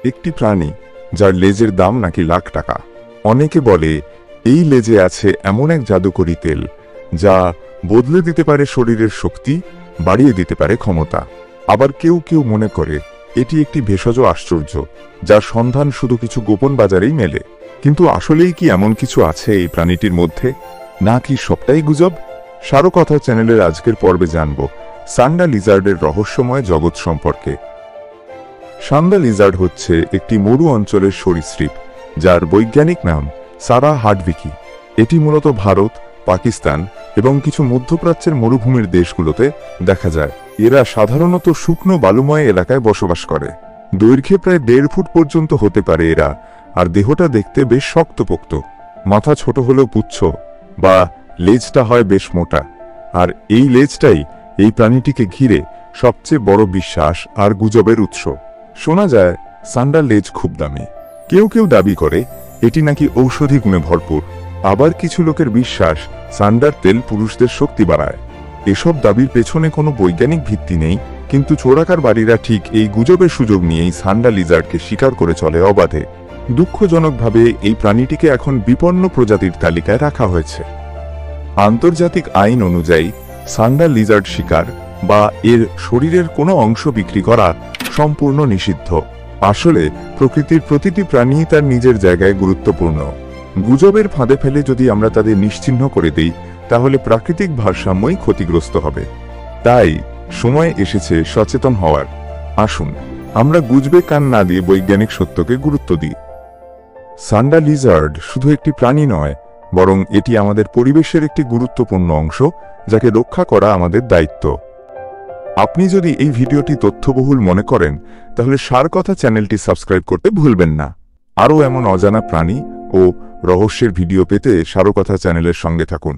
একটি প্রাণী যার লেজের দাম নাকি লাখ টাকা। অনেকে বলে এই লেজে আছে এমন এক জাদুকরি তেল যা বদলে দিতে পারে শরীরের শক্তি, বাড়িয়ে দিতে পারে ক্ষমতা। আবার কেউ কেউ মনে করে এটি একটি ভেষজ আশ্চর্য যার সন্ধান শুধু কিছু গোপন বাজারেই মেলে। কিন্তু আসলেই কি এমন কিছু আছে এই প্রাণীটির মধ্যে, নাকি সবটাই গুজব? সারকথা চ্যানেলের আজকের পর্বে জানব সান্ডা লিজার্ডের রহস্যময় জগৎ সম্পর্কে। সান্ডা লিজার্ড হচ্ছে একটি মরু অঞ্চলের সরীসৃপ যার বৈজ্ঞানিক নাম সারা হার্ডভিকি। এটি মূলত ভারত, পাকিস্তান এবং কিছু মধ্যপ্রাচ্যের মরুভূমির দেশগুলোতে দেখা যায়। এরা সাধারণত শুকনো বালুময় এলাকায় বসবাস করে। দৈর্ঘ্যে প্রায় 1.5 ফুট পর্যন্ত হতে পারে এরা, আর দেহটা দেখতে বেশ শক্তপোক্ত। মাথা ছোট হলেও পুচ্ছ বা লেজটা হয় বেশ মোটা, আর এই লেজটাই এই প্রাণীটিকে ঘিরে সবচেয়ে বড় বিশ্বাস আর গুজবের উৎস। শোনা যায় সান্ডার লেজ খুব দামি। কেউ কেউ দাবি করে এটি নাকি ঔষধি গুণে ভরপুর। আবার কিছু লোকের বিশ্বাস সান্ডার তেল পুরুষদের শক্তি বাড়ায়। এসব দাবির পেছনে কোনো বৈজ্ঞানিক ভিত্তি নেই, কিন্তু চোরাকারবারীরা ঠিক এই গুজবের সুযোগ নিয়েই সান্ডা লিজার্ডকে শিকার করে চলে অবাধে। দুঃখজনকভাবে এই প্রাণীটিকে এখন বিপন্ন প্রজাতির তালিকায় রাখা হয়েছে। আন্তর্জাতিক আইন অনুযায়ী সান্ডা লিজার্ড শিকার বা এর শরীরের কোনো অংশ বিক্রি করা সম্পূর্ণ নিষিদ্ধ। আসলে প্রকৃতির প্রতিটি প্রাণী তার নিজের জায়গায় গুরুত্বপূর্ণ। গুজবের ফাঁদে ফেলে যদি আমরা তাদের নিশ্চিহ্ন করে দিই, তাহলে প্রাকৃতিক ভারসাম্যই ক্ষতিগ্রস্ত হবে। তাই সময় এসেছে সচেতন হওয়ার। আসুন আমরা গুজবে কান না দিয়ে বৈজ্ঞানিক সত্যকে গুরুত্ব দিই। সান্ডা লিজার্ড শুধু একটি প্রাণী নয়, বরং এটি আমাদের পরিবেশের একটি গুরুত্বপূর্ণ অংশ, যাকে রক্ষা করা আমাদের দায়িত্ব। আপনি যদি এই ভিডিওটি তথ্যবহুল মনে করেন, তাহলে সারকথা চ্যানেলটি সাবস্ক্রাইব করতে ভুলবেন না। আরও এমন অজানা প্রাণী ও রহস্যের ভিডিও পেতে সারকথা চ্যানেলের সঙ্গে থাকুন।